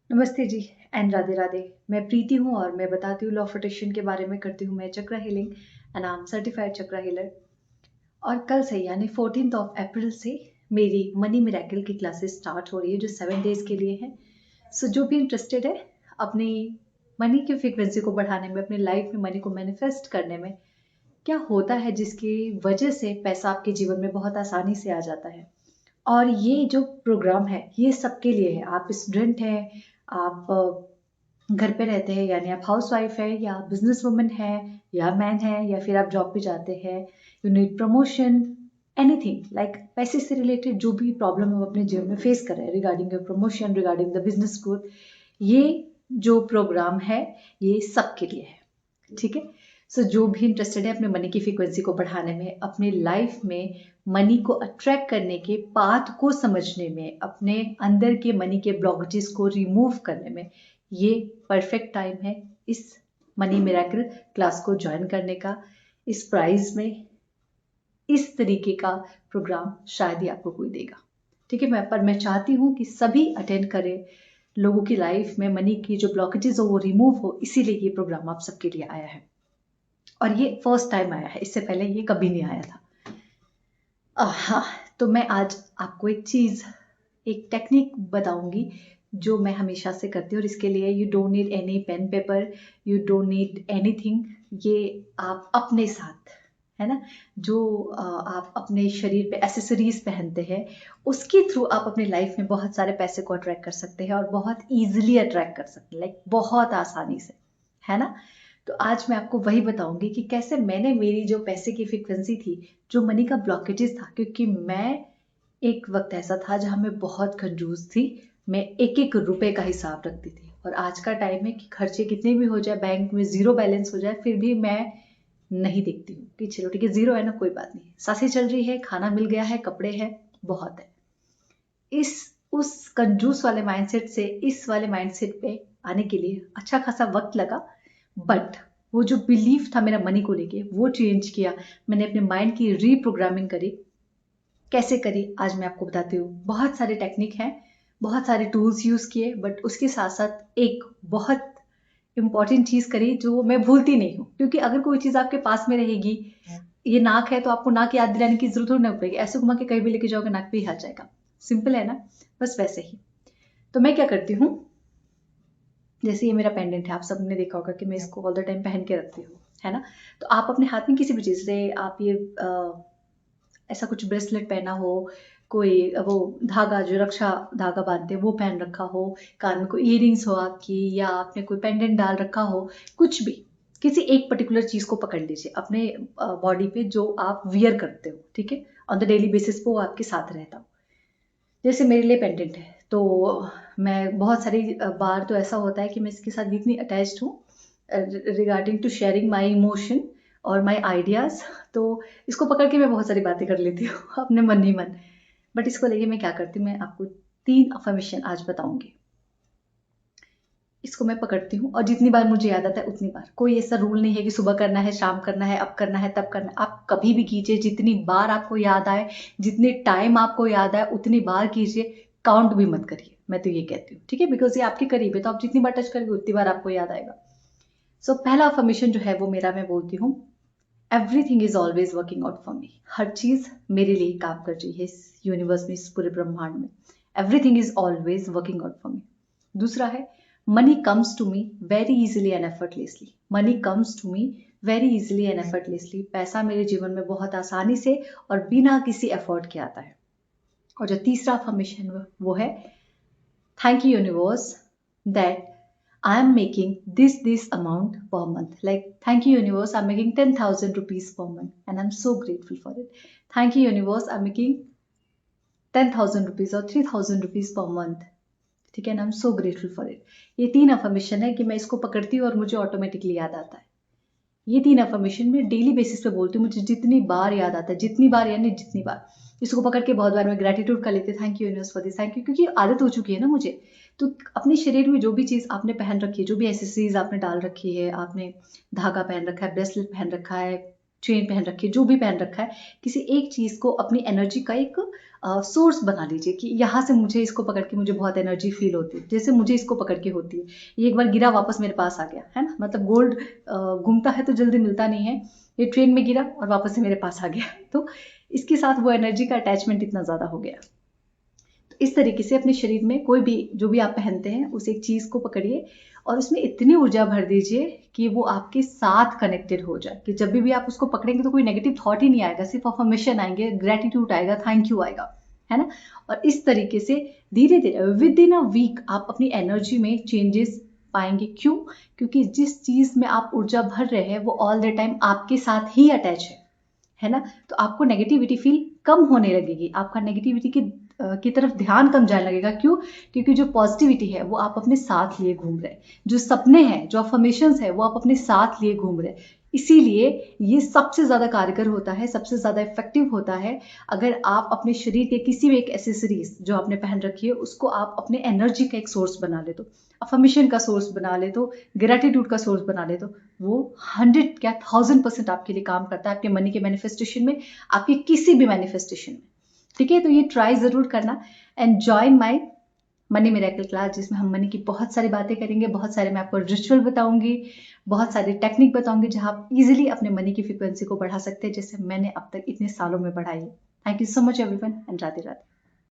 नमस्ते जी एंड राधे राधे। मैं प्रीति हूँ और मैं बताती हूँ लॉ ऑफ अट्रैक्शन के बारे में। करती हूँ मैं chakra healing and I am certified chakra healer. और कल से यानी 14th ऑफ अप्रैल से मेरी मनी मिरेकल की क्लासेस स्टार्ट हो रही है जो 7 डेज के लिए है। सो जो भी इंटरेस्टेड है अपनी मनी की फ्रिक्वेंसी को बढ़ाने में, अपनी लाइफ में मनी को मैनिफेस्ट करने में, क्या होता है जिसकी वजह से पैसा आपके जीवन में बहुत आसानी से आ जाता है। और ये जो प्रोग्राम है ये सबके लिए है। आप स्टूडेंट हैं, आप घर पे रहते हैं यानी आप हाउस वाइफ है, या बिजनेस वुमन है, या मैन है, या फिर आप जॉब पे जाते हैं, you need promotion, anything like पैसे से रिलेटेड जो भी प्रॉब्लम हम अपने जीवन में फेस कर रहे हैं regarding your promotion, regarding the business growth, ये जो प्रोग्राम है ये सबके लिए है। ठीक है। सो जो भी इंटरेस्टेड है अपने मनी की फ्रीक्वेंसी को बढ़ाने में, अपने लाइफ में मनी को अट्रैक्ट करने के पाथ को समझने में, अपने अंदर के मनी के ब्लॉकेजेस को रिमूव करने में, ये परफेक्ट टाइम है इस मनी मिरेकल क्लास को ज्वाइन करने का। इस प्राइस में इस तरीके का प्रोग्राम शायद ही आपको कोई देगा। ठीक है। मैं चाहती हूँ कि सभी अटेंड करें, लोगों की लाइफ में मनी की जो ब्लॉकेजेस हो वो रिमूव हो, इसीलिए ये प्रोग्राम आप सबके लिए आया है। और ये फर्स्ट टाइम आया है, इससे पहले ये कभी नहीं आया था। हाँ, तो मैं आज आपको एक टेक्निक बताऊंगी जो मैं हमेशा से करती हूँ। और इसके लिए you don't need any pen paper, you don't need anything. ये आप अपने साथ, है ना, जो आप अपने शरीर पे एसेसरीज पहनते हैं उसके थ्रू आप अपनी लाइफ में बहुत सारे पैसे को अट्रैक्ट कर सकते हैं और बहुत इजीली अट्रैक्ट कर सकते हैं, लाइक बहुत आसानी से, है ना। तो आज मैं आपको वही बताऊंगी कि कैसे मैंने मेरी जो पैसे की फ्रिक्वेंसी थी, जो मनी का ब्लॉकेजेस था, क्योंकि मैं एक वक्त ऐसा था जहां मैं बहुत कंजूस थी। मैं एक एक रुपए का हिसाब रखती थी। और आज का टाइम है कि खर्चे कितने भी हो जाए, बैंक में जीरो बैलेंस हो जाए, फिर भी मैं नहीं देखती हूँ कि चलो ठीक है जीरो है ना, कोई बात नहीं, सांसें चल रही है, खाना मिल गया है, कपड़े हैं, बहुत है। इस उस कंजूस वाले माइंडसेट से इस वाले माइंडसेट पे आने के लिए अच्छा खासा वक्त लगा। बट वो जो बिलीफ था मेरा मनी को लेके वो चेंज किया। मैंने अपने माइंड की रीप्रोग्रामिंग करी। कैसे करी आज मैं आपको बताती हूँ। बहुत सारे टेक्निक हैं, बहुत सारे टूल्स यूज किए, बट उसके साथ साथ एक बहुत इंपॉर्टेंट चीज करी जो मैं भूलती नहीं हूँ। क्योंकि अगर कोई चीज आपके पास में रहेगी, ये नाक है तो आपको नाक याद दिलाने की जरूरत नहीं पड़ेगी, ऐसे घुमा के कहीं भी लेके जाओगे नाक पे ही आ जाएगा। सिंपल है ना। बस वैसे ही तो मैं क्या करती हूँ, जैसे ये मेरा पेंडेंट है, आप सबने देखा होगा कि मैं इसको ऑल द टाइम पहन के रखती हूँ, है ना। तो आप अपने हाथ में किसी भी चीज से आप ये ऐसा कुछ ब्रेसलेट पहना हो, कोई वो धागा जो रक्षा धागा बांधते हैं वो पहन रखा हो, कान में कोई इयरिंग्स हो आपकी, या आपने कोई पेंडेंट डाल रखा हो, कुछ भी, किसी एक पर्टिकुलर चीज को पकड़ लीजिए अपने बॉडी पे जो आप वियर करते हो। ठीक है। ऑन द डेली बेसिस पे वो आपके साथ रहता हो। जैसे मेरे लिए पेंडेंट है तो मैं बहुत सारी बार तो ऐसा होता है कि मैं इसके साथ इतनी अटैच्ड हूँ regarding to sharing my emotion और माई आइडियाज। तो इसको पकड़ के मैं बहुत सारी बातें कर लेती हूँ अपने मन ही मन। बट इसको लेके मैं क्या करती हूँ, मैं आपको 3 अफर्मेशन आज बताऊंगी। इसको मैं पकड़ती हूँ और जितनी बार मुझे याद आता है उतनी बार, कोई ऐसा रूल नहीं है कि सुबह करना है, शाम करना है, अब करना है, तब करना है। आप कभी भी कीजिए, जितनी बार आपको याद आए, जितने टाइम आपको याद आए उतनी बार कीजिए। काउंट भी मत करिए, मैं तो ये कहती हूँ। ठीक है। बिकॉज ये आपके करीब है तो आप जितनी बार टच करेंगे उतनी बार आपको याद आएगा। सो पहला अफर्मेशन जो है वो मेरा, मैं बोलती हूँ, everything is always working out for me. हर चीज मेरे लिए काम कर रही है इस यूनिवर्स में, इस पूरे ब्रह्मांड में। Everything is always working out for me. दूसरा है, money comes to me very easily and effortlessly. Money comes to me very easily and effortlessly. पैसा मेरे जीवन में बहुत आसानी से और बिना किसी एफर्ट के आता है। और जो तीसरा अफर्मेशन वो है, thank you universe that I am making this amount per month. Like, thank you universe, I'm making 10,000 rupees per month and I'm so grateful for it. Thank you universe, I'm making 10,000 rupees or 3,000 rupees per month. ठीक है ना, I am so grateful for it. ये 3 affirmation है कि मैं इसको पकड़ती हूँ और मुझे ऑटोमेटिकली याद आता है। ये 3 अफर्मेशन में डेली बेसिस पे बोलती हूँ, मुझे जितनी बार याद आता है, जितनी बार यानी जितनी बार, इसको पकड़ के बहुत बार मैं ग्रेटिट्यूड कर लेती हूँ, thank you universe for this, thank you, क्योंकि आदत हो चुकी है ना मुझे। तो अपने शरीर में जो भी चीज़ आपने पहन रखी है, जो भी एसेसरीज आपने डाल रखी है, आपने धागा पहन रखा है, ब्रेसलेट पहन रखा है, चेन पहन रखी है, जो भी पहन रखा है, किसी एक चीज़ को अपनी एनर्जी का एक सोर्स बना लीजिए कि यहाँ से मुझे इसको पकड़ के मुझे बहुत एनर्जी फील होती है, जैसे मुझे इसको पकड़ के होती है, ये एक बार गिरा वापस मेरे पास आ गया, है ना। मतलब गोल्ड घूमता है तो जल्दी मिलता नहीं है, ये ट्रेन में गिरा और वापस से मेरे पास आ गया। तो इसके साथ वो एनर्जी का अटैचमेंट इतना ज़्यादा हो गया। तो इस तरीके से अपने शरीर में कोई भी जो भी आप पहनते हैं उस एक चीज़ को पकड़िए और उसमें इतनी ऊर्जा भर दीजिए कि वो आपके साथ कनेक्टेड हो जाए, कि जब भी आप उसको पकड़ेंगे तो कोई नेगेटिव थॉट ही नहीं आएगा, सिर्फ अफर्मेशन आएंगे, ग्रेटिट्यूड आएगा, थैंक यू आएगा, है ना। और इस तरीके से धीरे धीरे विद इन अ वीक आप अपनी एनर्जी में चेंजेस पाएंगे। क्यों? क्योंकि जिस चीज़ में आप ऊर्जा भर रहे हैं वो ऑल द टाइम आपके साथ ही अटैच है ना। तो आपको नेगेटिविटी फील कम होने लगेगी, आपका नेगेटिविटी की तरफ ध्यान कम जाने लगेगा। क्यों? क्योंकि जो पॉजिटिविटी है वो आप अपने साथ लिए घूम रहे हैं, जो सपने हैं, जो अफर्मेशंस है वो आप अपने साथ लिए घूम रहे हैं। इसीलिए ये सबसे ज़्यादा कारगर होता है, सबसे ज़्यादा इफेक्टिव होता है अगर आप अपने शरीर के किसी भी एक एसेसरीज जो आपने पहन रखी है उसको आप अपने एनर्जी का एक सोर्स बना ले, तो अफर्मेशन का सोर्स बना ले, तो ग्रेटिट्यूड का सोर्स बना ले, तो वो 100 क्या 1000% आपके लिए काम करता है, आपके मनी के मैनिफेस्टेशन में, आपके किसी भी मैनिफेस्टेशन में। ठीक है, तो ये ट्राई जरूर करना and join my money miracle class, जिसमें हम मनी की बहुत सारी बातें करेंगे, बहुत सारे मैं आपको रिचुअल बताऊंगी, बहुत सारी टेक्निक बताऊंगी जहां आप इजीली अपने मनी की फ्रिक्वेंसी को बढ़ा सकते हैं, जैसे मैंने अब तक इतने सालों में बढ़ाई है। Thank you so much everyone and Radhe Radhe.